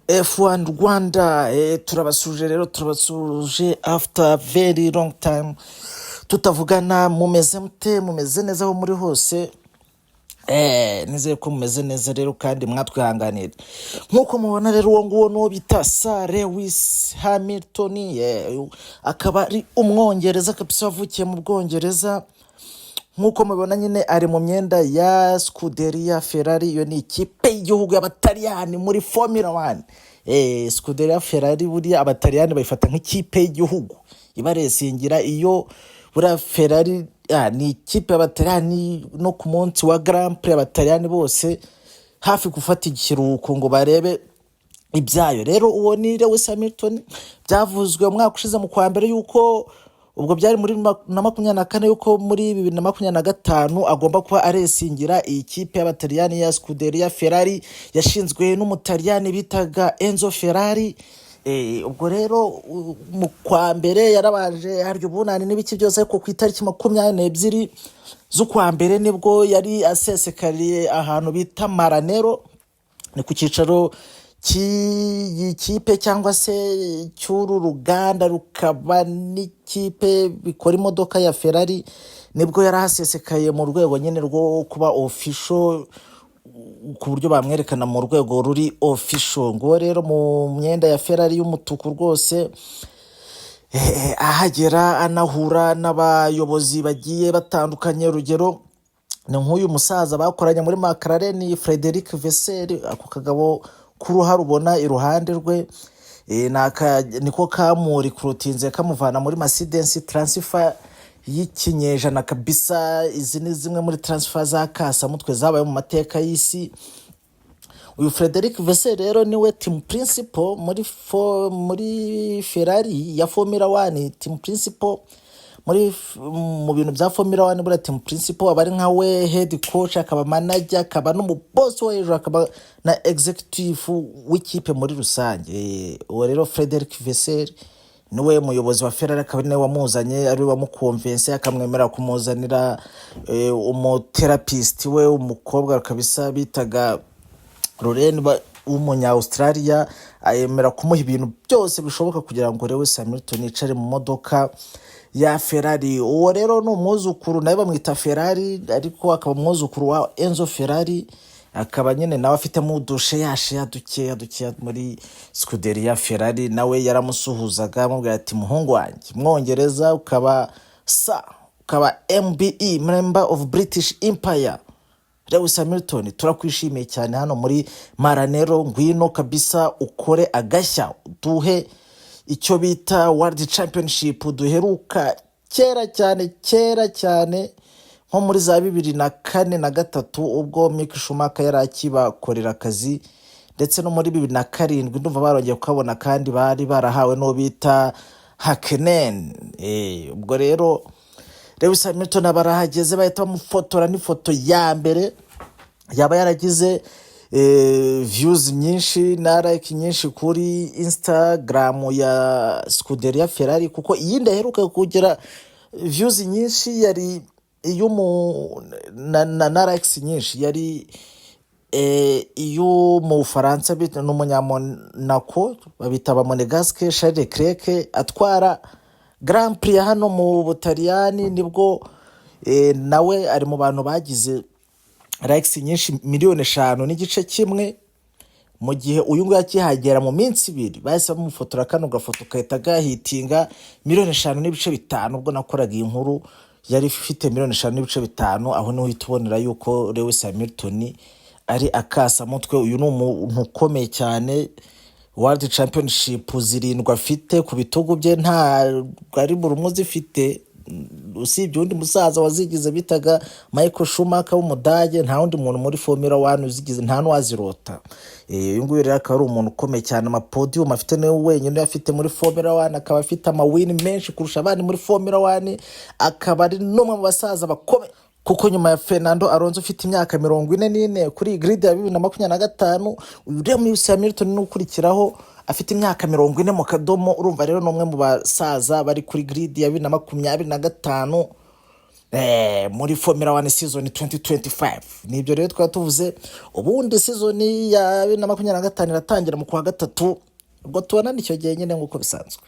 F1 Rwanda turabasuje rero turabasuje after very long time tutavugana. Mumeze mute? Mumeze neza aho muri hose? Nizeye ko mumeze neza rero kandi mwatwihanganira. Nkuko mubona rero uwo nguwo no bita Sir Lewis Hamilton, akaba ari umwongereza kabisa wavukiye mu Bwongereza. Nkuko mubibona nyine ari mu myenda ya Scuderia Ferrari, iyo ni ikipe y'igihugu y'Abataliyani muri Formula 1. Scuderia Ferrari buriya Abataliyani bayifata nk'ikipe y'igihugu ibaresingira. Iyo buriya Ferrari ni ikipe y'Abataliyani, no ku munsi wa Grand Prix Abataliyani bose hafi gufata ikiruhuko ngo barebe ibyayo. Rero uwo ni Lewis Hamilton, byavuzwe mu mwaka ushize mu kwa mbere yuko ubwo byari muri na 24 yuko muri 2025 agomba kuba aresingira iyi kipe y'Abataliyani ya Scuderia Ferrari yashinzwe n'umutaliyani bitaga Enzo Ferrari. Ubwo rero mu kwa mbere yarabanje haryo bunani n'ibiki byose, ariko ku itariki 22 z'ukwa mbere nibwo yari asesekariye ahantu bita Maranello, ni ku cyicaro cy'ikipe cyangwa se cy'uru ruganda rukaba n'ikipe bikora imodoka ya Ferrari. Nibwo yarahasesekaye mu rwego nyine rwo kuba official, ku buryo bamwerekana mu rwego ruri official. Ngo rero mu myenda ya Ferrari y'umutuku rwose, ahagera anahura n'abayobozi bagiye batandukanye. Urugero ni nk'uyu musaza bakoranye muri McLaren, Frederic Vasseur, ako kagabo kuruhara ubona iruhande rwe, niko kamurikrutinze kamuvana muri Mercedes, transfer y'ikinyejana kabisa. Izi ni zimwe muri transfer za kasa mutwe zabaye mu mateka y'isi. Uyu Frederic Vasseur rero niwe team principal muri Ferrari ya Formula 1. Team principal mu bintu bya Formula 1 bura team principal abari nka we head coach, akaba manager, akaba n'umuboss wa hejuru, akaba na executive w'ikipe muri rusange. Uwo rero Frederic Vasseur niwe muyobozi wa Ferrari, akaba niwe wamuzanye, ari wamukonvense akamwemera kumuzanira umutherapist we umukobwa kabisa bitaga Lorraine w'umunya Australia, ayemera kumuha ibintu byose bishoboka kugira ngo Lewis Hamilton yicare mu modoka ya Ferrari. Uwo rero ni umwuzukuru, nawe bamwita Ferrari, ariko akaba umwuzukuru wa Enzo Ferrari, akaba nyine nawe afitemo udushe yashe dukeya muri Scuderia Ferrari. Nawe yaramusuhuzaga amubwira ati muhungu wanjye Mwongereza, ukaba MBE, member of British Empire, Lewis Hamilton, turakwishimiye cyane hano muri Maranello, ngwino kabisa ukore agashya, duhe icyo bita World Championship duheruka kera cyane nko muri za 2004 na 2003 ubwo Mick Schumacher yari akibakorera akazi, ndetse no muri 2007 ndumva barongeye kukabona kandi bari barahawe no bita Hakkinen. Ubwo rero Lewis Hamilton abarahageze bahita bamufotora n'ifoto ya mbere, yaba yaragize views nyinshi na like nyinshi kuri Instagram ya Scuderia Ferrari, kuko iyindi aheruka kugira views nyinshi yari na likes nyinshi yari iyo mu Faransa bita n'umunyamonako babita ba Monegasque, Charles Leclerc atwara Grand Prix hano mu Butaliyani. Nibwo nawe ari mu bantu bagize likes nyinshi 5.1 mu gihe uyu nguyu akihagera mu minsi 2 bahise bamufotora kano gafoto kahita gahitinga 5.5 ubwo nakoraga iyi nkuru yari ifite 5.5. aho niho hitubonera yuko Lewis Hamilton ari akasa mutwe. Uyu ni umuntu ukomeye cyane, World Championship 7 afite ku bitugu bye, nta ari buri umwe zifite usibye undi musaza wazigize bitaga Michael Schumacher w'umudage. Nta wundi muntu muri Formula 1 uzigize, nta n'uwazirota. Uyu nguyu rero akaba ari umuntu ukomeye cyane, amapodium afite niwe wenyine afite muri Formula 1, akaba afite amawin menshi kurusha abandi muri Formula 1, akaba ari n'umwe mu basaza bakomeye, kuko nyuma ya Fernando Alonso ufite imyaka 44 kuri grid ya 2025, uyu Lewis Hamilton n'ukurikiraho afite imyaka 40 mu kadomo. Urumva rero n'umwe mu basaza bari kuri grid ya 2025 muri Formula 1 season 2025. Nibyo rero twari tuvuze. Ubundi season ya 2025 iratangira mu kwa gatatu, ubwo tubona nicyo gihe nyine nk'uko bisanzwe.